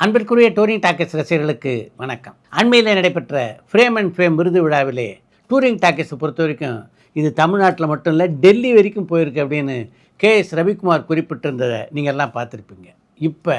அன்பிற்குரிய touring talkies ரசிகர்களுக்கு வணக்கம். அண்மையில் நடைபெற்ற ஃப்ரேம் அண்ட் ஃபேம் விருது விழாவிலே டூரிங் டாக்கீஸை பொறுத்த வரைக்கும் இது தமிழ்நாட்டில் மட்டும் இல்லை, டெல்லி வரைக்கும் போயிருக்கு அப்படின்னு கே.எஸ். ரவிக்குமார் குறிப்பிட்டிருந்ததை நீங்கள் எல்லாம் பார்த்துருப்பீங்க. இப்போ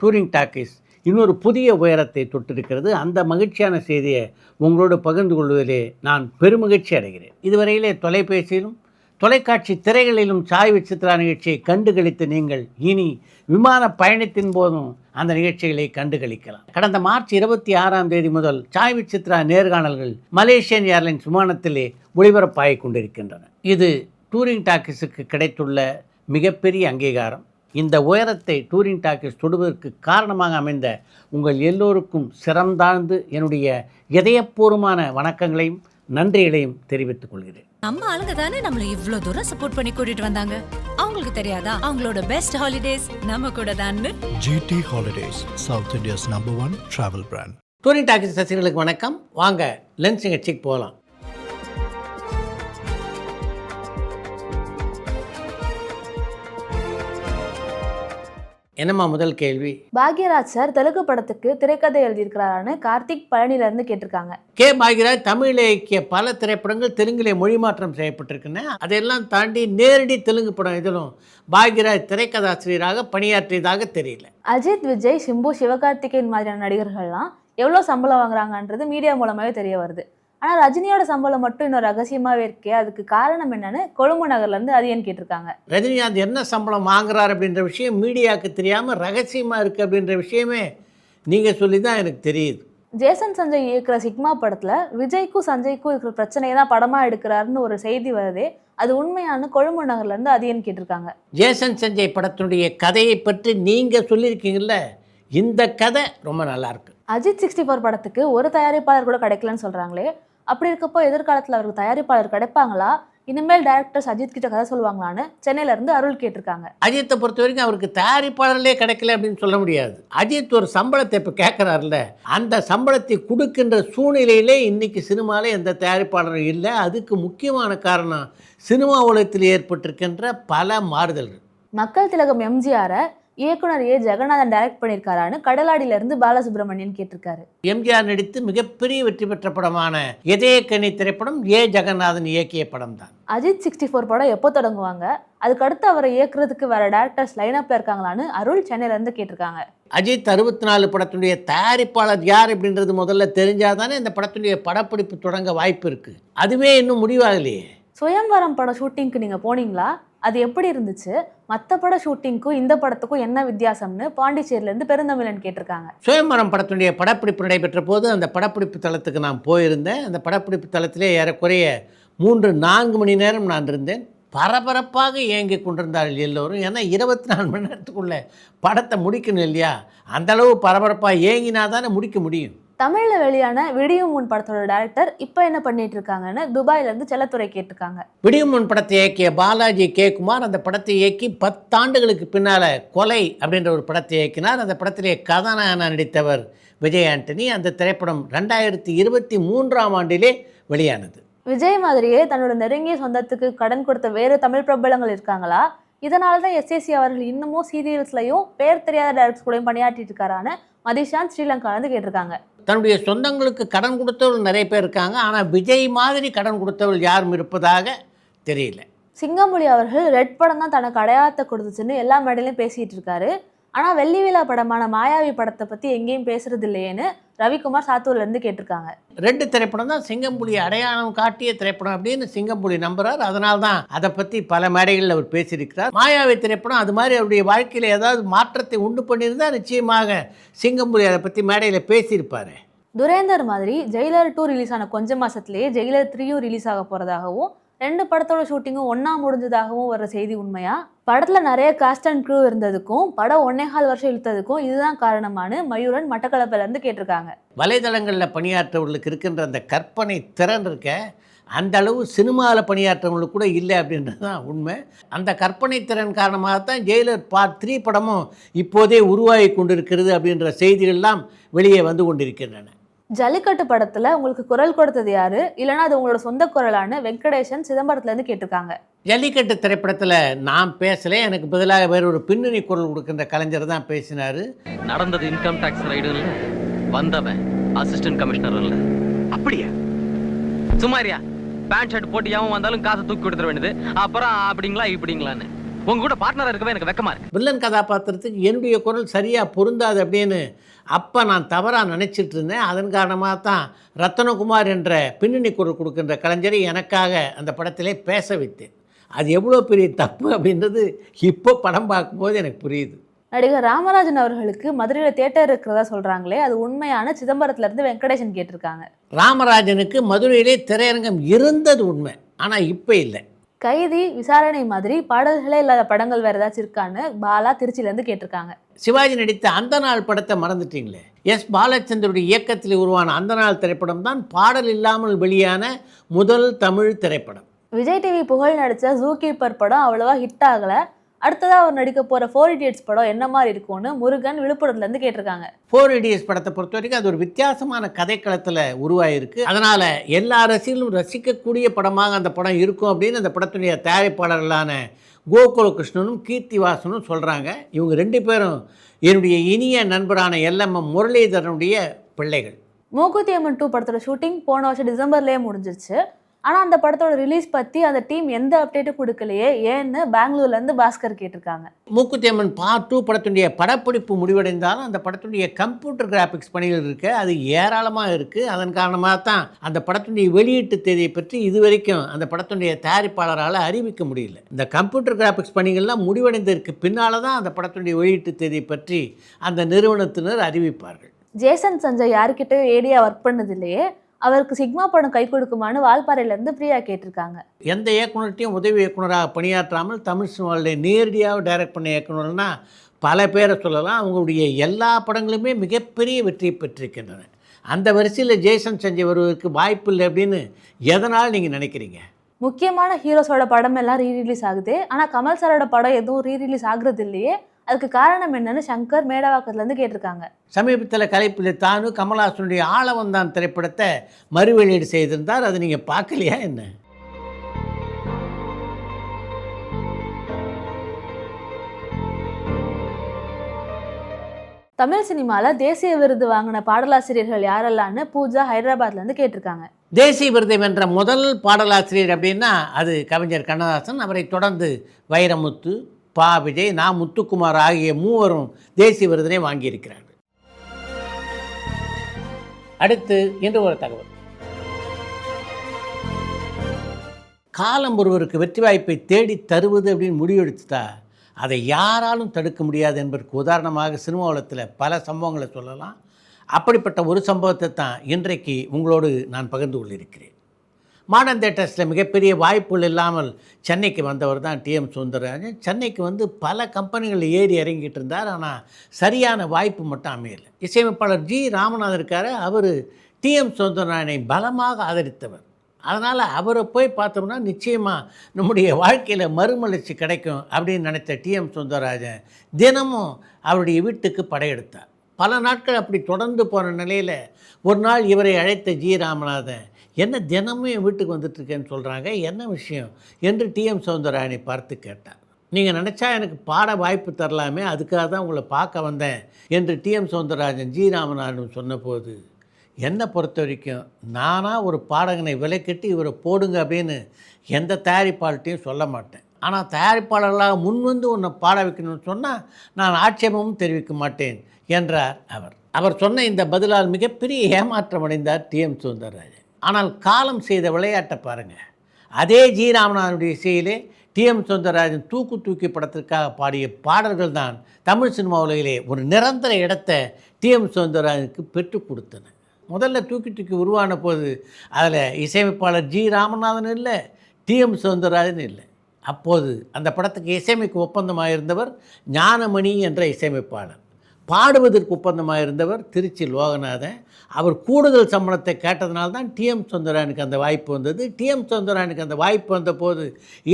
டூரிங் டாக்கீஸ் இன்னொரு புதிய உயரத்தை தொட்டிருக்கிறது. அந்த மகிழ்ச்சியான செய்தியை உங்களோடு பகிர்ந்து கொள்வதிலே நான் பெருமகிழ்ச்சி அடைகிறேன். இதுவரையிலே தொலைபேசியிலும் தொலைக்காட்சி திரைகளிலும் சாய் விசித்ரா நிகழ்ச்சியை கண்டுகளித்த நீங்கள் இனி விமான பயணத்தின் போதும் அந்த நிகழ்ச்சிகளை கண்டுகளிக்கலாம். கடந்த மார்ச் 26 முதல் சாய் விசித்ரா நேர்காணல்கள் மலேசியன் ஏர்லைன்ஸ் விமானத்திலே ஒளிபரப்பாகிக் கொண்டிருக்கின்றன. இது டூரிங் டாக்கீஸுக்கு கிடைத்துள்ள மிகப்பெரிய அங்கீகாரம். இந்த உயரத்தை டூரிங் டாக்கீஸ் தொடுவதற்கு காரணமாக அமைந்த உங்கள் எல்லோருக்கும் சிறந்தாழ்ந்து என்னுடைய இதயபூர்வமான வணக்கங்களையும் நன்றிகளையும் தெரிவித்துக் கொள்கிறேன். நம்ம ஆளுங்க தானே நம்மள இவ்ளோ தூரம் சப்போர்ட் பண்ணி கூட்டிட்டு வந்தாங்க. அவங்களுக்கு தெரியாதா அவங்களோட பெஸ்ட் ஹாலிடேஸ் நம்ம கூட தான்னு? GT Holidays, South India's #1 travel brand. Touring talkies ரசிகர்களுக்கு வணக்கம். வாங்க லென்ஸ் நிகழ்ச்சிக்கு போகலாம். என்னம்மா முதல் கேள்வி? பாக்யராஜ் சார் தெலுங்கு படத்துக்கு திரைக்கதை எழுதியிருக்கிறாரான்னு கார்த்திக் பழனில இருந்து கேட்டிருக்காங்க. கே. பாக்யராஜ் தமிழில் இயக்கிய பல திரைப்படங்கள் தெலுங்கிலே மொழி மாற்றம் செய்யப்பட்டிருக்குன்னு, அதையெல்லாம் தாண்டி நேரடி தெலுங்கு படம் இதிலும் பாக்யராஜ் திரைக்கதாசிரியராக பணியாற்றியதாக தெரியல. அஜித், விஜய், சிம்பு, சிவகார்த்திகேயன் மாதிரியான நடிகர்கள்லாம் எவ்வளோ சம்பளம் வாங்குறாங்கன்றது மீடியா மூலமாகவே தெரிய வருது. ஆனால் ரஜினியோட சம்பளம் மட்டும் இன்னும் ரகசியமாகவே இருக்கே, அதுக்கு காரணம் என்னன்னு கொழும்பு நகர்லேருந்து அதியன்னு கேட்டிருக்காங்க. ரஜினிகாந்த் என்ன சம்பளம் வாங்குறார் அப்படின்ற விஷயம் மீடியாவுக்கு தெரியாமல் ரகசியமாக இருக்குது அப்படின்ற விஷயமே நீங்கள் சொல்லி தான் எனக்கு தெரியுது. ஜேசன் சஞ்சய் இயக்குற சிக்மா படத்தில் விஜய்க்கும் சஞ்சய்க்கும் இருக்கிற பிரச்சனையை தான் படமாக எடுக்கிறாருன்னு ஒரு செய்தி வருதே, அது உண்மையான கொழும்பு நகர்லேருந்து அதியன்னு கேட்டிருக்காங்க. ஜேசன் சஞ்சய் படத்தினுடைய கதையை பற்றி நீங்கள் சொல்லியிருக்கீங்கல்ல, இந்த கதை ரொம்ப நல்லாயிருக்கு. அஜித் 64 படத்துக்கு ஒரு தயாரிப்பாளர் கூட கிடைக்கலன்னு சொல்கிறாங்களே, அப்படி இருக்கப்போ எதிர்காலத்தில் அவருக்கு தயாரிப்பாளர் கிடைப்பாங்களா, இனிமேல் டைரக்டர்ஸ் அஜித் கிட்ட கதை சொல்லுவாங்களான்னு சென்னையிலேருந்து அருள் கேட்டிருக்காங்க. அஜித்தை பொறுத்த வரைக்கும் அவருக்கு தயாரிப்பாளர்களே கிடைக்கல அப்படின்னு சொல்ல முடியாது. அஜித் ஒரு சம்பளத்தை இப்போ கேட்குறாருல, அந்த சம்பளத்தை கொடுக்கின்ற சூழ்நிலையிலே இன்றைக்கி சினிமாவில் எந்த தயாரிப்பாளரும் இல்லை. அதுக்கு முக்கியமான காரணம் சினிமா உலகத்தில் ஏற்பட்டிருக்கின்ற பல மாறுதல்கள். மக்கள் திலகம் எம்ஜிஆரை இயக்குனர் ஏ. ஜெகநாதன் டைரக்ட் பண்ணியிருக்காரான்னு கடலாடியிலிருந்து பாலசுப்ரமணியன் கேட்டிருக்காரு. எம்ஜிஆர் நடித்து மிகப்பெரிய வெற்றி பெற்ற படமான இதயக்கனி திரைப்படம் ஏ. ஜெகநாதன் இயக்கிய படம் தான். அஜித் 64 படம் எப்போ தொடங்குவாங்க, அதுக்கடுத்து அவரை இயக்குறதுக்கு வேற டேரக்டர்ஸ் லைனப்ல இருக்காங்களான்னு அருள் சென்னையிலேருந்து கேட்டிருக்காங்க. அஜித் 64 படத்தினுடைய தயாரிப்பாளர் யார் அப்படின்றது முதல்ல தெரிஞ்சாதானே இந்த படத்தினுடைய படப்பிடிப்பு தொடங்க வாய்ப்பு இருக்குது. அதுவே இன்னும் முடிவாகலையே. சுயம்வரம் படம் ஷூட்டிங்க்கு நீங்கள் போனீங்களா, அது எப்படி இருந்துச்சு, மற்ற பட ஷூட்டிங்க்கும் இந்த படத்துக்கும் என்ன வித்தியாசம்னு பாண்டிச்சேரியிலேருந்து பெருந்தமிழன் கேட்டிருக்காங்க. சுயம்வரம் படத்தினுடைய படப்பிடிப்பு நடைபெற்ற போது அந்த படப்பிடிப்பு தளத்துக்கு நான் போயிருந்தேன். அந்த படப்பிடிப்பு தளத்திலே ஏறக்குறைய 3-4 மணி நேரம் நான் இருந்தேன். பரபரப்பாக இயங்கி கொண்டிருந்தார்கள் எல்லோரும். ஏன்னா 24 மணி நேரத்துக்குள்ளே படத்தை முடிக்கணும் இல்லையா, அந்தளவு பரபரப்பாக இயங்கினா தானே முடிக்க முடியும். தமிழில் வெளியான விடியும் முன் படத்தோட டைரக்டர் இப்போ என்ன பண்ணிட்டு இருக்காங்கன்னு துபாயிலேருந்து செல்லத்துறை கேட்டிருக்காங்க. விடியும் முன் படத்தை இயக்கிய பாலாஜி கே. குமார் அந்த படத்தை இயக்கி 10 ஆண்டுகளுக்கு பின்னால் கொலை அப்படின்ற ஒரு படத்தை இயக்கினார். அந்த படத்திலே கதாநாயகனாக நடித்தவர் விஜய் ஆண்டனி. அந்த திரைப்படம் 2023 ஆண்டிலே வெளியானது. விஜய் மாதிரியே தன்னோட நெருங்கிய சொந்தத்துக்கு கடன் கொடுத்த வேறு தமிழ் பிரபலங்கள் இருக்காங்களா, இதனால தான் எஸ்ஏசி அவர்கள் இன்னமும் சீரியல்ஸ்லையும் பேர் தெரியாத டைரக்டர்ஸ் கூடயும் பணியாற்றிட்டு இருக்காரான்னு மதிஷான் ஸ்ரீலங்காலேருந்து கேட்டிருக்காங்க. தன்னுடைய சொந்தங்களுக்கு கடன் கொடுத்தவர்கள் நிறைய பேர் இருக்காங்க, ஆனால் விஜய் மாதிரி கடன் கொடுத்தவர்கள் யாரும் இருப்பதாக தெரியல. சிங்கம்புலி அவர்கள் ரெட் படம் தான் தனக்கு அடையாளத்தை கொடுத்துச்சுன்னு எல்லா மேடையிலையும் பேசிகிட்டு இருக்காரு. ஆனால் வெள்ளி விழா படமான மாயாவி படத்தை பற்றி எங்கேயும் பேசுறது இல்லையேன்னு ரவிக்குமார் சாத்தூர்லேருந்து கேட்டிருக்காங்க. 2 திரைப்படம் தான் சிங்கம்புலி அடையாளம் காட்டிய திரைப்படம் அப்படின்னு சிங்கம்புலி நம்புறார். அதனால தான் அதை பற்றி பல மேடைகளில் அவர் பேசியிருக்கிறார். மாயாவி திரைப்படம் அது மாதிரி அவருடைய வாழ்க்கையில் ஏதாவது மாற்றத்தை உண்டு பண்ணியிருந்தால் நிச்சயமாக சிங்கம்புலி அதை பற்றி மேடையில் பேசியிருப்பார். துரேந்தர் மாதிரி ஜெயிலர் 2 ரிலீஸ் ஆன கொஞ்ச மாதத்துலேயே ஜெயிலர் 3 ரிலீஸ் ஆக போகிறதாகவும் 2 படத்தோட ஷூட்டிங்கும் ஒன்றா முடிஞ்சதாகவும் வர செய்தி உண்மையா? படத்தில் நிறைய காஸ்ட் அண்ட் க்ரூ இருந்ததுக்கும் படம் 1.25 வருஷம் இழுத்ததுக்கும் இதுதான் காரணமானு மயூரன் மட்டக்களப்பிலேருந்து கேட்டிருக்காங்க. வலைதளங்களில் பணியாற்றவர்களுக்கு இருக்கின்ற அந்த கற்பனை திறன் இருக்க, அந்த அளவு சினிமாவில் பணியாற்றவங்களுக்கு கூட இல்லை அப்படின்றது தான் உண்மை. அந்த கற்பனை திறன் காரணமாகத்தான் ஜெயிலர் பார்ட் 3 படமும் இப்போதே உருவாகி கொண்டிருக்கிறது அப்படின்ற செய்திகள்லாம் வெளியே வந்து கொண்டிருக்கின்றன. ஜல்லிக்கட்டு படத்துல உங்களுக்கு குரல் கொடுத்தது யாரு, இல்லைன்னா அது உங்களோட சொந்த குரலான வெங்கடேஷன் சிதம்பரத்துல இருந்து கேட்டிருக்காங்க. ஜல்லிக்கட்டு திரைப்படத்தில் நான் பேசலை, எனக்கு பதிலாக வேறு ஒரு பின்னணி குரல் கொடுக்கின்ற கலைஞர் தான் பேசினார். நடந்தது இன்கம் டாக்ஸ் ரைடு இல்ல, வந்தவன் அசிஸ்டன்ட் கமிஷனர் இல்ல. அப்படியா? சுமாரியா பேண்ட் ஷர்ட் போட்டு எவன் வந்தாலும் காசை தூக்கி கொடுத்துட வேண்டியது, அப்புறம் அப்படிங்களா இப்படிங்களான்னு. உங்க கூட பார்ட்னரா இருக்கவே எனக்கு வெக்கமா இருக்கு. வில்லன் கதாபாத்திரத்துக்கு என்னுடைய குரல் சரியாக பொருந்தாது அப்படின்னு அப்போ நான் தவறாக நினச்சிட்டு இருந்தேன். அதன் காரணமாக தான் ரத்தனகுமார் என்ற பின்னணி குரல் கொடுக்கின்ற கலைஞரை எனக்காக அந்த படத்திலே பேச வைத்தேன். அது எவ்வளோ பெரிய தப்பு அப்படின்றது இப்போ படம் பார்க்கும்போது எனக்கு புரியுது. நடிகர் ராமராஜன் அவர்களுக்கு மதுரையில தியேட்டர் இருக்கிறதா சொல்றாங்களே, அது உண்மையான? சிதம்பரத்துல இருந்து வெங்கடேஷன் கேட்டிருக்காங்க. ராமராஜனுக்கு மதுரையிலே திரையரங்கம் இருந்தது உண்மை, ஆனால் இப்போ இல்லை. கைதி, விசாரணை மாதிரி பாடல்களே இல்லாத படங்கள் வேற ஏதாச்சும் இருக்கான்னு பாலா திருச்சியில இருந்து கேட்டிருக்காங்க. சிவாஜி நடித்த அந்த நாள் படத்தை மறந்துட்டீங்களே. எஸ் பாலச்சந்தருடைய இயக்கத்தில் உருவான அந்த நாள் திரைப்படம் தான் பாடல் இல்லாமல் வெளியான முதல் தமிழ் திரைப்படம். விஜய் டிவி புகழ் நடிச்ச ஜூ கீப்பர் படம் அவ்வளவா ஹிட் ஆகல. அடுத்ததாக அவர் நடிக்க போகிற 4 Idiots படம் என்ன மாதிரி இருக்கும்னு முருகன் விழுப்புரத்துலேருந்து கேட்டிருக்காங்க. 4 Idiots படத்தை பொறுத்த வரைக்கும் அது ஒரு வித்தியாசமான கதைக்களத்தில் உருவாயிருக்கு. அதனால் எல்லா ரசிகர்களும் ரசிக்கக்கூடிய படமாக அந்த படம் இருக்கும் அப்படின்னு அந்த படத்துடைய தயாரிப்பாளர்களான கோகுல கிருஷ்ணனும் கீர்த்தி வாசனும் சொல்கிறாங்க. இவங்க 2 பேரும் என்னுடைய இனிய நண்பரான LMM முரளிதரனுடைய பிள்ளைகள். மூக்குத்தி அம்மன் 2 படத்தோட ஷூட்டிங் போன வருஷம் டிசம்பர்லேயே முடிஞ்சிருச்சு. ஆனால் அந்த படத்தோட ரிலீஸ் பற்றி அந்த டீம் எந்த அப்டேட்டும் கொடுக்கலையே, ஏன்னு பெங்களூர்லேருந்து பாஸ்கர் கேட்டிருக்காங்க. மூக்குத்தி அம்மன் பார்ட் 2 படத்துடைய படப்பிடிப்பு முடிவடைந்தாலும் அந்த படத்துடைய கம்ப்யூட்டர் கிராஃபிக்ஸ் பணிகள் இருக்குது, அது ஏராளமாக இருக்குது. அதன் காரணமாக தான் அந்த படத்துடைய வெளியீட்டு தேதியை பற்றி இதுவரைக்கும் அந்த படத்துடைய தயாரிப்பாளரால் அறிவிக்க முடியல. இந்த கம்ப்யூட்டர் கிராஃபிக்ஸ் பணிகள்லாம் முடிவடைந்ததற்கு பின்னால் தான் அந்த படத்துடைய வெளியீட்டு தேதியை பற்றி அந்த நிறுவனத்தினர் அறிவிப்பார்கள். ஜேசன் சஞ்சய் யாருக்கிட்டையும் ஏடியா ஒர்க் பண்ணது இல்லையே, அவருக்கு சிக்மா படம் கை கொடுக்குமான்னு வால்பாறையிலேருந்து பிரியா கேட்டிருக்காங்க. எந்த இயக்குனர்கிட்டையும் உதவி இயக்குனராக பணியாற்றாமல் தமிழ் சினிமாவில் நேரடியாக டைரக்ட் பண்ண இயக்குனர்னா பல பேரை சொல்லலாம். அவங்களுடைய எல்லா படங்களுமே மிகப்பெரிய வெற்றியை பெற்றிருக்கின்றன. அந்த வரிசையில் ஜேசன் சஞ்சய் வருவதற்கு வாய்ப்பு இல்லை அப்படின்னு எதனால் நீங்கள் நினைக்கிறீங்க? முக்கியமான ஹீரோஸோட படம் எல்லாம் ரீரிலீஸ் ஆகுது, ஆனால் கமல் சாரோட படம் எதுவும் ரீரிலீஸ் ஆகுறது இல்லையே, அதுக்கு காரணம் என்னன்னு சங்கர் மேடவாக்கத்துலேருந்து கேட்டிருக்காங்க. சமீபத்தில் கலைப்பில் தானு கமல்ஹாசனுடைய ஆளவந்தான் திரைப்படத்தை மறுவெளியீடு செய்திருந்தார். அதை நீங்கள் பார்க்கலையா என்ன? தமிழ் சினிமாவில் தேசிய விருது வாங்கின பாடலாசிரியர்கள் யாரெல்லாம்னு பூஜா ஹைதராபாத்லேருந்து கேட்டிருக்காங்க. தேசிய விருதை வென்ற முதல் பாடலாசிரியர் அப்படின்னா அது கவிஞர் கண்ணதாசன். அவரை தொடர்ந்து வைரமுத்து, பா விஜய், நா முத்துக்குமார் ஆகிய 3 தேசிய விருதினை வாங்கியிருக்கிறார்கள். அடுத்து இன்று ஒரு தகவல். காலம் ஒருவருக்கு வெற்றி வாய்ப்பை தேடி தருவது அப்படின்னு முடிவெடுத்துட்டா அதை யாராலும் தடுக்க முடியாது என்பதற்கு உதாரணமாக சினிமா உலகத்தில் பல சம்பவங்களை சொல்லலாம். அப்படிப்பட்ட ஒரு சம்பவத்தை தான் இன்றைக்கு உங்களோடு நான் பகிர்ந்து கொண்டிருக்கிறேன். மாடர்ன் தியேட்டர்ஸில் மிகப்பெரிய வாய்ப்புகள் இல்லாமல் சென்னைக்கு வந்தவர் தான் TM சௌந்தரராஜன். சென்னைக்கு வந்து பல கம்பெனிகளில் ஏறி இறங்கிட்டு இருந்தார், ஆனால் சரியான வாய்ப்பு மட்டும் அமையலை. இசையமைப்பாளர் G. ராமநாதன் இருக்கார், அவர் TM சௌந்தரராஜனை பலமாக ஆதரித்தவர். அதனால் அவரை போய் பார்த்தோம்னா நிச்சயமாக நம்முடைய வாழ்க்கையில் மறுமலர்ச்சி கிடைக்கும் அப்படின்னு நினைத்த TM சௌந்தரராஜன் தினமும் அவருடைய வீட்டுக்கு படையெடுத்தார். பல நாட்கள் அப்படி தொடர்ந்து போன நிலையில் ஒரு நாள் இவரை அழைத்த G. ராமநாதன், என்ன தினமும் என் வீட்டுக்கு வந்துட்டுருக்கேன்னு சொல்கிறாங்க, என்ன விஷயம் என்று TM சௌந்தரராஜனை பார்த்து கேட்டார். நீங்கள் நினச்சா எனக்கு பாட வாய்ப்பு தரலாமே, அதுக்காக தான் உங்களை பார்க்க வந்தேன் என்று TM சௌந்தரராஜன் G. ராமநாதன் சொன்னபோது, என்னை பொறுத்த வரைக்கும் நானாக ஒரு பாடகனை விலை கட்டி இவரை போடுங்க அப்படின்னு எந்த தயாரிப்பாளர்கிட்டையும் சொல்ல மாட்டேன். ஆனால் தயாரிப்பாளர்களாக முன்வந்து உன்னை பாட வைக்கணும்னு சொன்னால் நான் ஆட்சேபமும் தெரிவிக்க மாட்டேன் என்றார் அவர். அவர் சொன்ன இந்த பதிலால் மிகப்பெரிய ஏமாற்றம் அடைந்தார் TM சௌந்தரராஜன். ஆனால் காலம் செய்த விளையாட்டை பாருங்கள். அதே G. ராமநாதனுடைய இசையிலே TM சௌந்தரராஜன் தூக்கி படத்திற்காக பாடிய பாடல்கள் தான் தமிழ் சினிமா உலகிலே ஒரு நிரந்தர இடத்தை TM சௌந்தரராஜனுக்கு பெற்றுக் கொடுத்தன. முதல்ல தூக்கி உருவான போது அதில் இசையமைப்பாளர் G. ராமநாதன் இல்லை, TM சௌந்தரராஜன் இல்லை. அப்போது அந்த படத்துக்கு இசையமைக்கு ஒப்பந்தமாக இருந்தவர் ஞானமணி என்ற இசையமைப்பாளர். பாடுவதற்கு ஒப்பந்தமாக இருந்தவர் திருச்சி லோகநாதன். அவர் கூடுதல் சம்பளத்தை கேட்டதுனால தான் டிஎம் சௌந்தரராயனுக்கு அந்த வாய்ப்பு வந்தது. டிஎம் சௌந்தரராயனுக்கு அந்த வாய்ப்பு வந்தபோது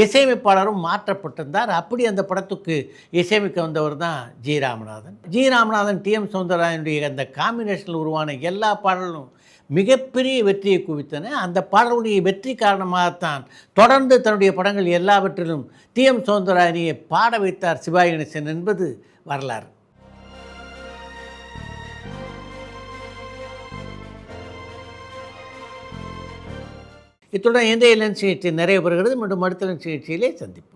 இசையமைப்பாளரும் மாற்றப்பட்டிருந்தார். அப்படி அந்த படத்துக்கு இசையமைக்க வந்தவர் தான் G Ramanathan. G Ramanathan TM சௌந்தரராயனுடைய அந்த காம்பினேஷனில் உருவான எல்லா பாடலும் மிகப்பெரிய வெற்றியை குவித்தன. அந்த பாடலுடைய வெற்றி காரணமாகத்தான் தொடர்ந்து தன்னுடைய படங்கள் எல்லாவற்றிலும் டிஎம் சௌந்தரராயனையை பாட வைத்தார் சிவாஜி கணேசன் என்பது வரலாறு. இத்துடன் இந்த லென்ஸ் நிகழ்ச்சி நிறைவு பெறுகிறது. மீண்டும் அடுத்த லென்ஸ் நிகழ்ச்சியிலே சந்திப்போம்.